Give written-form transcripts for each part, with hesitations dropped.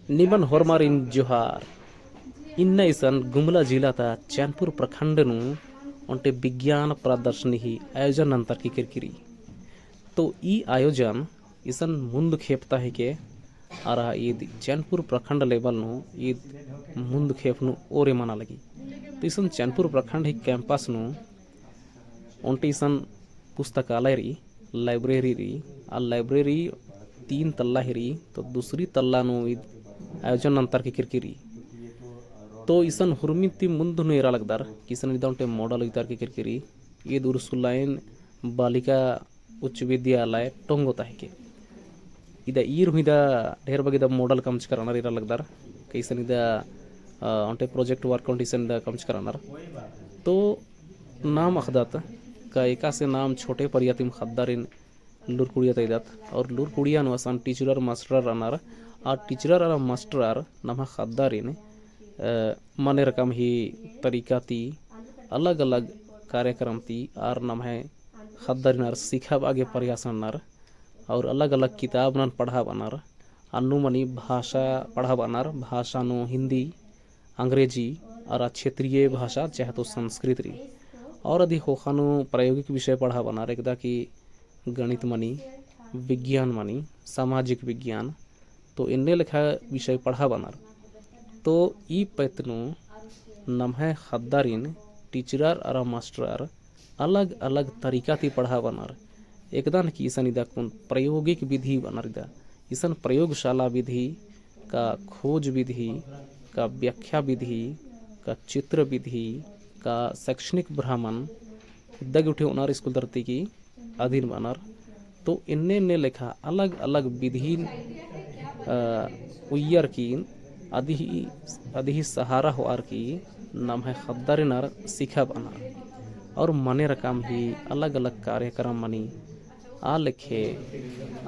निमन होरमारिन जोहार इन्न इसन गुमला जिल्लाता चैनपुर प्रखंडनु ಒಂಟೆ विज्ञान प्रदर्शनी ही आयोजन अंतर की किरकिरी तो ई आयोजन इसन मुंद खेपता है के आरा ईद चैनपुर प्रखंड लेवल नु ईद मुंद खेपनु ओरे मना लगी तो इसन चैनपुर प्रखंड ही कैंपस नु ಒಂಟೆ इसन पुस्तकालय री लाइब्रेरी री आ लाइब्रेरी 3 तल्ला हिरी तो दूसरी तल्ला नु ईद आयोजन अंतर की किरकिरी तो इसन हुर्मिती मुंद नेरा लगदार किसन इदांटे मॉडल इतार की किरकिरी ये दुरसुलाइन बालिका उच्च विद्यालय टोंगो ताहिके इदा ईर हुइदा ढेर बगिदा मॉडल कमच करना इरा लगदार किसन इदा अंटे प्रोजेक्ट वर्क कंडीशन दा कमच करना तो नाम अखदात का एका से नाम छोटे परियातिम खद्दारिन लुरकुड़िया तैदात और लुरकुड़िया नवसान टीचर मास्टर अनार आ टीचर और मास्टर नमा खद्दारिन मने रकम ही तरीका ती अलग अलग कार्यक्रम ती आर नम है खद्दारिनार सीखा आगे प्रयास अनार और अलग अलग किताब नन पढ़ा बनार अन्नु मनी भाषा पढ़ा बनार भाषा नो हिंदी अंग्रेजी और क्षेत्रीय भाषा चाहे तो संस्कृत री और अधिक होखानु प्रायोगिक विषय पढ़ा बनार एकदा की गणित मनी विज्ञान मनी सामाजिक विज्ञान तो इन्ने लिखा विषय पढ़ा बनार तो ई पैतनु नम्हे खद्दारिन टीचर और मास्टर अलग अलग तरीका ती पढ़ा बनार एकदम की ईसन इदा कुन प्रायोगिक विधि बनार इदा ईसन प्रयोगशाला विधि का खोज विधि का व्याख्या विधि का चित्र विधि का शैक्षणिक भ्रमण दग उठे उनार स्कूल धरती की अधीन बनार तो इन्ने लेखा अलग अलग विधि उयर की अधि सहारा हो आर की नाम है खद्दारिनार सीखा बना और मने रकम ही अलग अलग कार्यक्रम मनी आ लिखे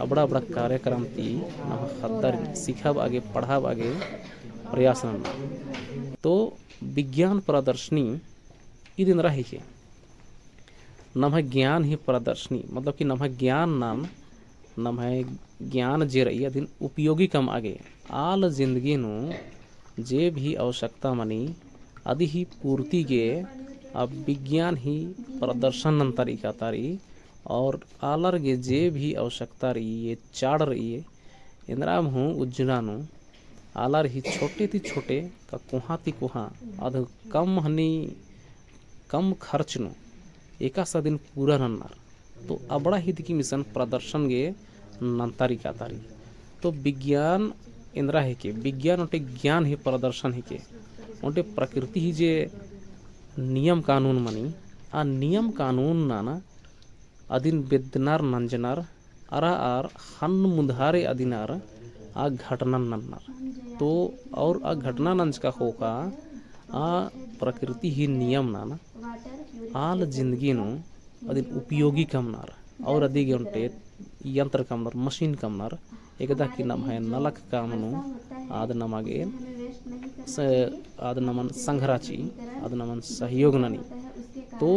अबड़ा बड़ा कार्यक्रम ती नाम खद्दार सीखा आगे पढ़ा आगे प्रयास तो विज्ञान प्रदर्शनी ई दिन रही के नम है ज्ञान ही प्रदर्शनी मतलब कि नम है ज्ञान नम है ज्ञान जे रही दिन उपयोगी कम आगे आल जिंदगी नु जे भी आवश्यकता मनी आदि ही पूर्ति के अब विज्ञान ही प्रदर्शन तरीका तारी और आलर गे जे भी आवश्यकता रही ये चाड़ रही है इंद्राम हूँ उज्जनानु आलर ही छोटे ती छोटे का कुहा ती कुहा अध कम हनी कम खर्च नु एका सा दिन पूरा नन्नार तो अबड़ा ही दिकी मिशन प्रदर्शन गे नंतारी का तारी तो विज्ञान इंद्रा है के विज्ञान उनटे ज्ञान ही प्रदर्शन है के उनटे प्रकृति ही जे नियम कानून मनी आ नियम कानून नाना अदिन बेदनार नंजनार अरा आर हन मुधारे अदिनार आ घटना नन्नार तो और आ घटना नंज का होका आ प्रकृति ही नियम नाना आल जिंदगी नु अदिन उपयोगी कमनार और अधिक उनटे यंत्र कमनार मशीन कमनार एकदा की नाम है नलक कामनु आद नमागे आद नमन संघराची आद नमन सहयोग ननी तो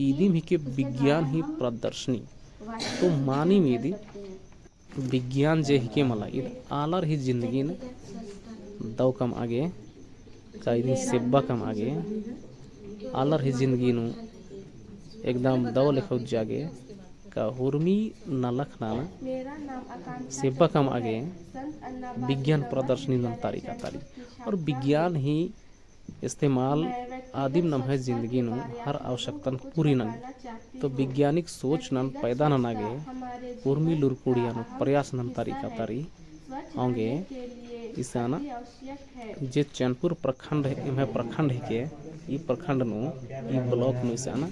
ईदिम ही के विज्ञान ही प्रदर्शनी तो मानी मीदी विज्ञान जे ही के मला ईद आलर ही जिंदगी न दव कम आगे कायदी सेब्बा कम आगे आलर ही जिंदगी नु एकदम दव लिखो जागे का हुर्मी नलख नाना सेब्बा कम आगे विज्ञान प्रदर्शनी नम तारीका तारी और विज्ञान ही इस्तेमाल आदिम नम है जिंदगी नु हर आवश्यकता पूरी नन तो वैज्ञानिक सोच नन पैदा नन आगे उर्मी लुरकुड़िया नु प्रयास नम तारीका तारी होंगे इसाना जे चैनपुर प्रखंड है प्रखंड है के ई प्रखंड नु ई ब्लॉक नु इसाना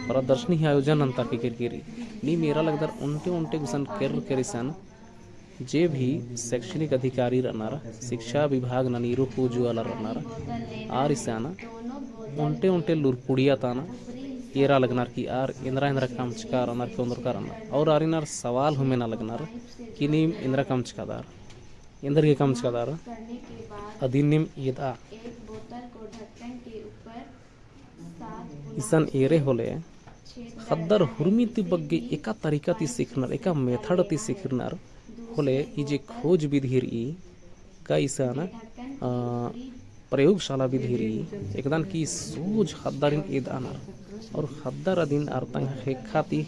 प्रदर्शनी आयोजन अंतर की किरकिरी नी मेरा लगदर उनटे उनटे गुसन केरिसन जे भी शैक्षणिक अधिकारी रनार शिक्षा विभाग ननीरू पूजु वाला रनार आर इसाना उनटे उनटे लुरकुड़िया ताना येरा लगनार की आर इंद्रा इंद्रा कामचकार अनार के अंदर करना और आरिनार सवाल हमें ना लगनार कि नीम इंद्रा कामचकादार इंद्र के कामचकादार अधिनियम यदा इसन एरे होले खद्दर हुर्मिति बग्गे एका तरीका ती सीखनार एका मेथड ती सीखनार होले ई जे खोज विधि री का ईसान प्रयोगशाला विधिरी एकदान की सूझ हद्दारिन ईद आनार और हद्दार अदिन आरतंग हेखाती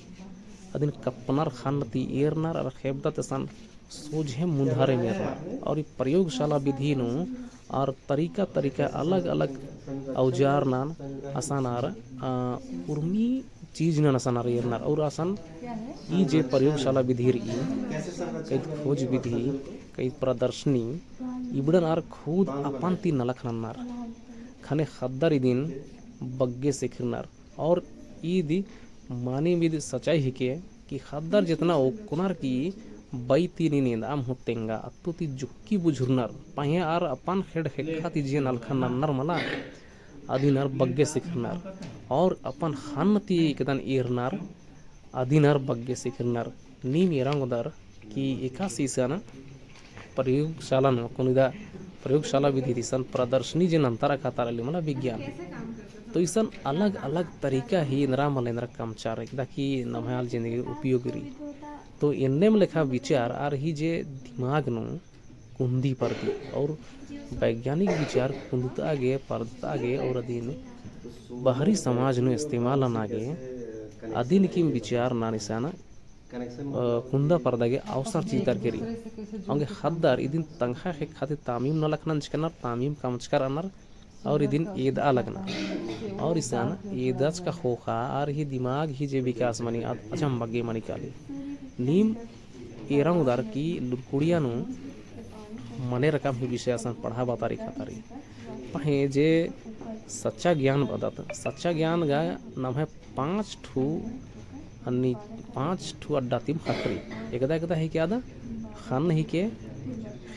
अदिन कपनार खानती एरनार और खेबदा तसन सूझे मुंधारे मेरनार और प्रयोगशाला विधि नु और तरीका तरीका अलग अलग औजार नान आसानार उर्मी चीज नान आसानार एरनार और आसान ई जे प्रयोगशाला विधि रही कई खोज विधि कई प्रदर्शनी इबड़न आर खुद अपांती नलखनार खाने खद्दार दिन बग्गे सिखनार और ईदी मानी विद सच्चाई हिके कि खद्दार जितना ओकुनार की बैती नींद आम होतेंगा अतुति जुक्की बुझुरनार पाहे आर अपन खेड हेखाती जे नलखनार मला अदिनार बग्गे सिखनार और अपन खानती एकदान एरनार अदिनार बग्गे सिखनार नीम एरंगदार कि एका सीसन प्रयोगशाला न कोनिदा प्रयोगशाला विधि दिसन प्रदर्शनी जे नंतर खातार मला विज्ञान तो इसन अलग अलग तरीका ही इंद्रा मलेंद्र कमचार एकदा की नमहाल जिंदगी उपयोगी तो इन्ने में लेखा विचार आर ही जे दिमाग नु कुंदी पड़ती और वैज्ञानिक विचार कुंदता आगे पड़ता आगे और अधीन बाहरी समाज नु इस्तेमाल नागे अधीन की विचार ना निशाना कुंदा पर्दागे अवसर चीतार केरी अंगे हद्दार इदिन तंखा हे खाते तामीम न लखना चिकना तामीम कामचकर अनर और इदिन ईद लगना और इसान ईदच का खोखा और ही दिमाग ही जे विकास मनी अजम बग्गे मनी काली नीम एरंग उदार की लुकुड़िया नु मने रकम ही विषय आसान पढ़ा बतारी खातारी पहे जे सच्चा ज्ञान बदत सच्चा ज्ञान गा नाम है 5 ठू अड्डा तिम खतरी एकदा एकदा ही के आदा खान ही के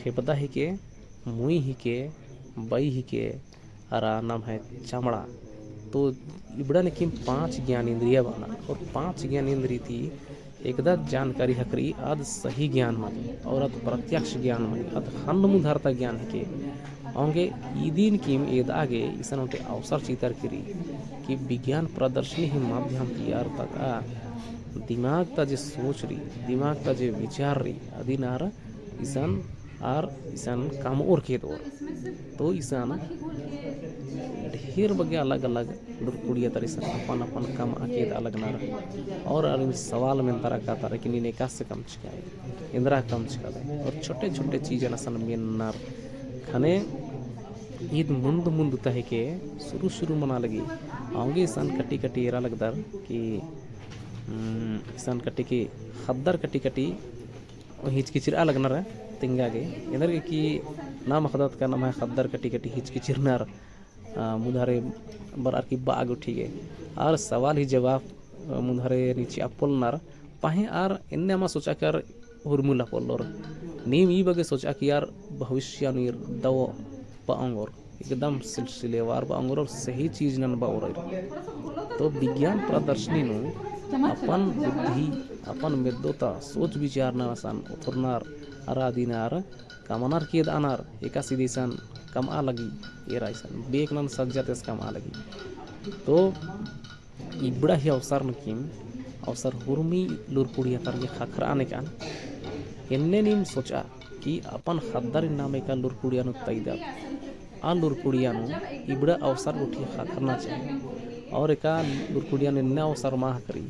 खेपदा ही के मुई ही के बई ही के अरा नाम है चमड़ा तो इबड़ा ने कि 5 ज्ञान इंद्रिया बना और 5 ज्ञान इंद्रिय थी एकदा जानकारी हकरी आद सही ज्ञान मानी और अद प्रत्यक्ष ज्ञान मानी अद हन्न मुधारता ज्ञान के होंगे ईदीन किम ईद आगे इसन उनके अवसर चितर करी कि विज्ञान प्रदर्शनी ही माध्यम की यार तक दिमाग ता जे सोच रही दिमाग ता जे विचार रही अदिनार इसन आर इसन काम और के दो तो इसन ढेर बगे अलग अलग लुड़कुड़िया तरी से अपन अपन काम अकेद अलग ना रहे और सवाल में तरह का तरह कि नीने से कम चिकाए इंदिरा कम चिका दे और छोटे छोटे चीज़ें नसन में नार खाने ईद मुंद मुंद तह के शुरू मना लगी आगे सन कटी कटी एरा लगदार कि सन कटी की खद्दर कटी कटी हिचकिचिरा लगना रहे तिंगागे इधर की नाम खदत का नाम है खद्दर कटी कटी हिचकिचिरनार मुधारे बर की बाग उठी गए और सवाल ही जवाब मुधारे नीचे अपोल नार पाहे आर इन्ने मा सोचा कर हुरमुला पोलोर नीम ई बगे सोचा कि यार भविष्य नीर दव बांगोर एकदम सिलसिलेवार बांगोर और सही चीज नन बावर तो विज्ञान प्रदर्शनी नु अपन बुद्धि अपन मेदोता सोच विचार ना आसान उथरनार आराधीनार कामनार के दानार एका सीधीसन कमा लगी ये राइसन बेक नन सज्जत इस कमा लगी तो इबड़ा ही अवसर नकीम अवसर हुरमी लुरपुड़िया कर खखरा आने का इन्ने नीम सोचा कि अपन खद्दर नामे का लुरपुड़िया नु तैदा आ लुरपुड़िया नु इबड़ा अवसर उठी खखरना चाहिए और एका लुरपुड़िया ने नया अवसर माह करी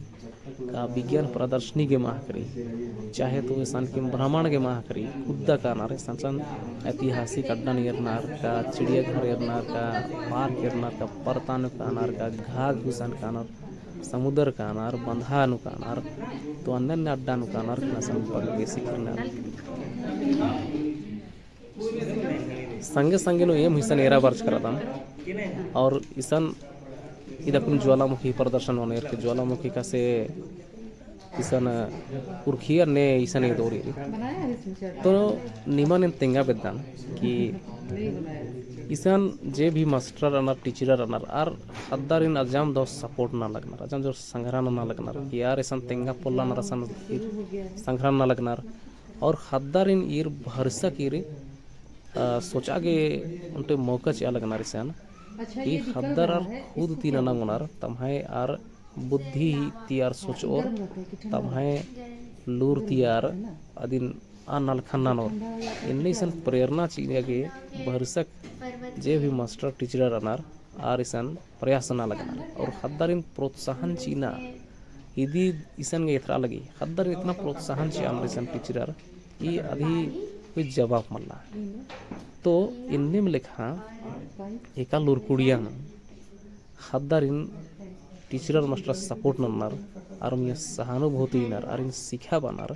का विज्ञान प्रदर्शनी के माह करी चाहे तो सन के ब्राह्मण के माह करी खुदा का नार सन ऐतिहासिक अड्डा निरनार का चिड़ियाघर एरनार का पार्क एरनार का परतान का नार का घाघ घुसन का नार समुद्र का नार बंधा का नार तो अन्य अड्डा का नार सन पग सिखनार संगे संगे नो एम हिसन एरा वर्च करता और इसन इधर ज्वालामुखी प्रदर्शन होने के ज्वालामुखी का से इसन उर्खिया ने इसन ये दौरी तो निमन इन तेंगा बेदान कि इसन जे भी मास्टर अनर टीचर अनर आर हद्दार इन अजाम दो सपोर्ट ना लगना अजाम जो संग्रहण ना लगना यार इसन तेंगा पोला ना सन संग्रहण ना लगना और हद्दार इन ईर भरसा की सोचा के उनटे मौका चे लगना रिसन कि हद्दार खुद तीन नंगुनार तम्हाय आर बुद्धि तियार सोच और तम्हाय लूर तियार अदिन आ नलखन्नानोर इन्नी सन प्रेरणा चीगे भरसक जे भी मास्टर टीचर अनार आर इसन प्रयास ना लगना और हद्दारिन प्रोत्साहन चीना इदी इसन गे इथरा लगी हद्दर इतना प्रोत्साहन ची आमरिसन टीचर ई अधी कोई जवाब मल्ला तो इन्नी में लिखा एका लुरकुड़िया हद्दारिन टीचर मास्टर सपोर्ट नन्नर और मिया सहानुभूति नर और इन शिक्षा बनार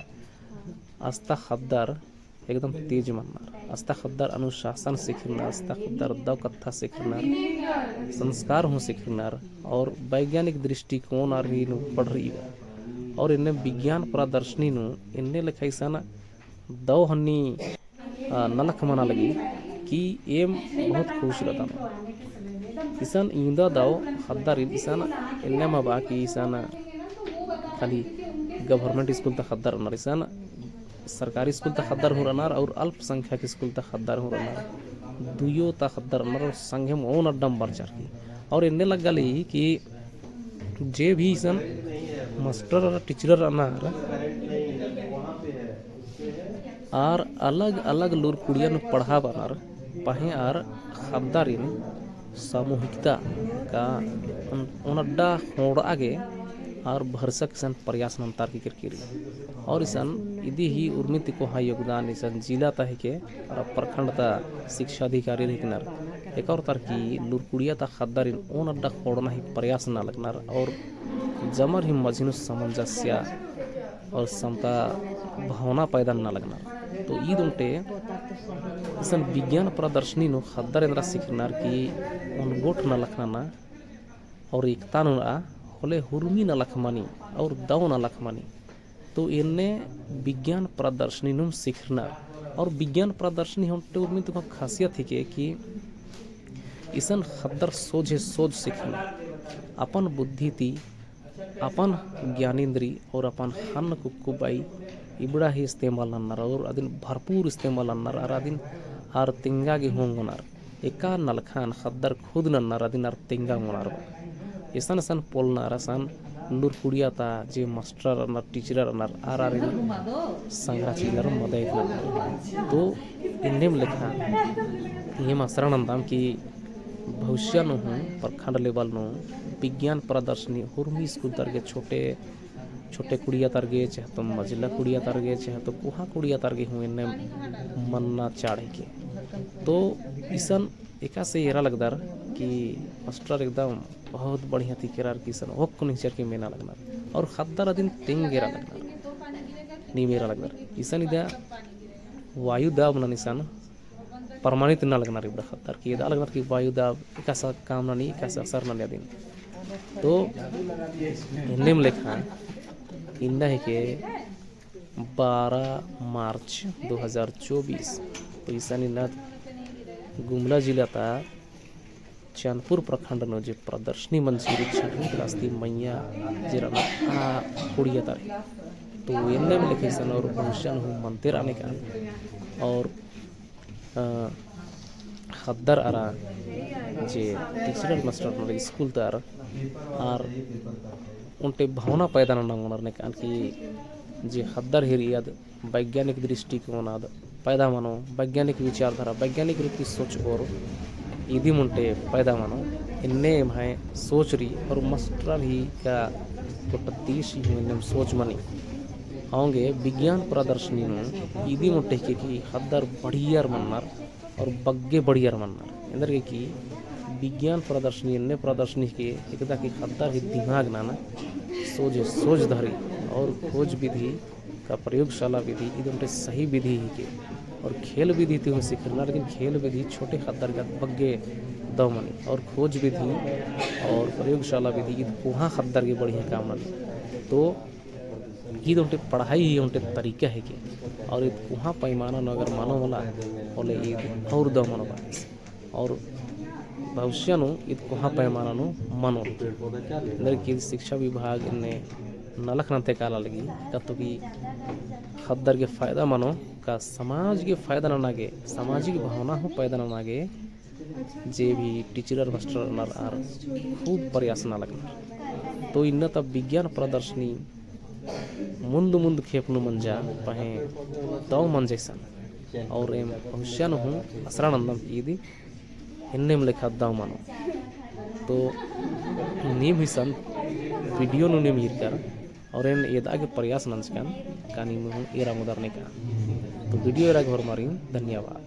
आस्था हद्दार एकदम तेज मननार आस्था हद्दार अनुशासन सीखनार आस्था हद्दार दव कथा सीखनार संस्कार हूँ सीखनार और वैज्ञानिक दृष्टिकोण और ही पढ़ रही है और इन्हें विज्ञान प्रदर्शनी इन्हें लिखाई सन दव हन्नी नलख मना लगी कि एम बहुत खुश रहता इसान इंदा दाव हद्दार इसान इन्हें मबा कि ईसान खाली गवर्नमेंट स्कूल तक हद्दार नर ईसान सरकारी स्कूल तक हद्दार हो रनार और अल्पसंख्यक स्कूल तक हद्दार हो रनार दुयो तक हद्दार नर संघे में ओन अड्डम बरचार की और इन्हें लग गई कि जे भी ईसान मास्टर और टीचर अनार और अलग अलग लूर कुड़िया न पढ़ा बनार पहे और हद्दारिन सामूहिकता का उनड्डा होड़ आगे और भरसक सन प्रयास नंतर की किरकिरी और इसन इदी ही उर्मित को हा योगदान इसन जिला तह के और प्रखंड ता शिक्षा अधिकारी रहनर एक और तर की लुरकुड़िया ता खद्दारिन ओन अड्डा खोड़ना ही प्रयास ना लगनर और जमर ही मजिनु सामंजस्य और समता भावना पैदा ना लगनर तो ईद उनटे इसन विज्ञान प्रदर्शनी नु खद्दार इंद्रा सीखनर की उन गोठ ना लखना और एकता नुआ होले हुर्मी न लखमानी और दव न लखमानी तो इन्हें विज्ञान प्रदर्शनी नुम सीखना और विज्ञान प्रदर्शनी हम उर्मी तो खासियत ही के कि इसन खद्दर सोझे सोच सीखना अपन बुद्धि थी अपन ज्ञानेन्द्री और अपन हन कुबाई इबड़ा ही इस्तेमाल नन्नर और अदिन भरपूर इस्तेमाल नन्नर और अदिन आर तिंगा गे होंगनर एका नलखान खद्दर खुद नन्नर अदिन आर तिंगा मोनार इसन सन पोलना रसन लूर कुड़िया ता जे मास्टर अनर टीचर अनर आर संग्रह चिलर मदद तो इन्हें लिखा ये मसरणंदम की भविष्य नु प्रखंड लेवल नु विज्ञान प्रदर्शनी हुर्मी स्कूल तरगे छोटे छोटे कुड़िया तरगे चाहे तो मजिला कुड़िया तरगे चाहे तो कुहा कुड़िया तरगे हूँ इन्हें मन्ना चाड़े के तो इसन एका से येरा लगदार कि मास्टर एकदम बहुत बढ़िया थी केरार की सन होक नीचर के मेना लगना और खद्दार दिन तिंग गेरा लगना नी मेरा लगना ईसन इदा वायु दाब ना निशान परमाणित ना लगना रिबड़ा खद्दार की इदा लगना कि वायु दाब कैसा काम ना नहीं कैसा असर ना दिन तो इन्हें लिखा इंदा है के 12 मार्च 2024 तो ईसन इना गुमला जिला था चैनपुर प्रखंड नो जे प्रदर्शनी मंजिरी छठी रास्ती मैया जिरा कुड़िया तारे तो इनने में लिखे सन और भूषण हूँ मंदिर आने का और खद्दर आरा जे टीचर मास्टर नो स्कूल तार और उनटे भावना पैदा ना होने का कि जे खद्दर हिरियद वैज्ञानिक दृष्टिकोण पैदा मानो वैज्ञानिक विचारधारा वैज्ञानिक रूपी सोच और इदी मुंटे पैदा मानो इन्ने भाई सोच रही और मास्टर ही का तो ततीश ही इन्ने सोच मनी होंगे विज्ञान प्रदर्शनी नु इदी मुंटे की हद्दर बढ़ियर मननार और बग्गे बढ़ियर मननार इंदर के की विज्ञान प्रदर्शनी इन्ने प्रदर्शनी के एकदा की हद्दर ही दिमाग ना सोच धरी और खोज विधि का प्रयोगशाला विधि इधर सही विधि ही के और खेल विधि थी सीखना लेकिन खेल विधि छोटे खद्दर का बग्गे दमनी और खोज विधि और प्रयोगशाला विधि ईद वहाँ खद्दर के बढ़िया काम नहीं तो ईद उनटे पढ़ाई ही उनटे तरीका है कि और ईद वहाँ पैमाना न अगर मानो वाला बोले ईद और दमनो बात और भविष्य नु ईद वहाँ पैमाना नु मनो की शिक्षा विभाग ने नलख नंते काला लगी तो कि खद्दर के फायदा मानो का समाज के फायदा ना नागे सामाजिक भावना हो पैदा ना नागे जे भी टीचर मास्टर नर आर खूब प्रयास ना लगना तो इन तब विज्ञान प्रदर्शनी ಮುಂದು ಮುಂದು ಖೇಪ್ನು ಮಂಜ ಪಹೆ ತಾವು ಮಂಜೈಸನ್ और एम भविष्य हूँ असरानंदम ईदी हिन्नेम लेखा दाव मानो तो नीम हिसन वीडियो नु नीम हिरकर और इन यदा के प्रयास नंचकन कानी में एरा मुदरने का तो वीडियो एरा घर मारी धन्यवाद।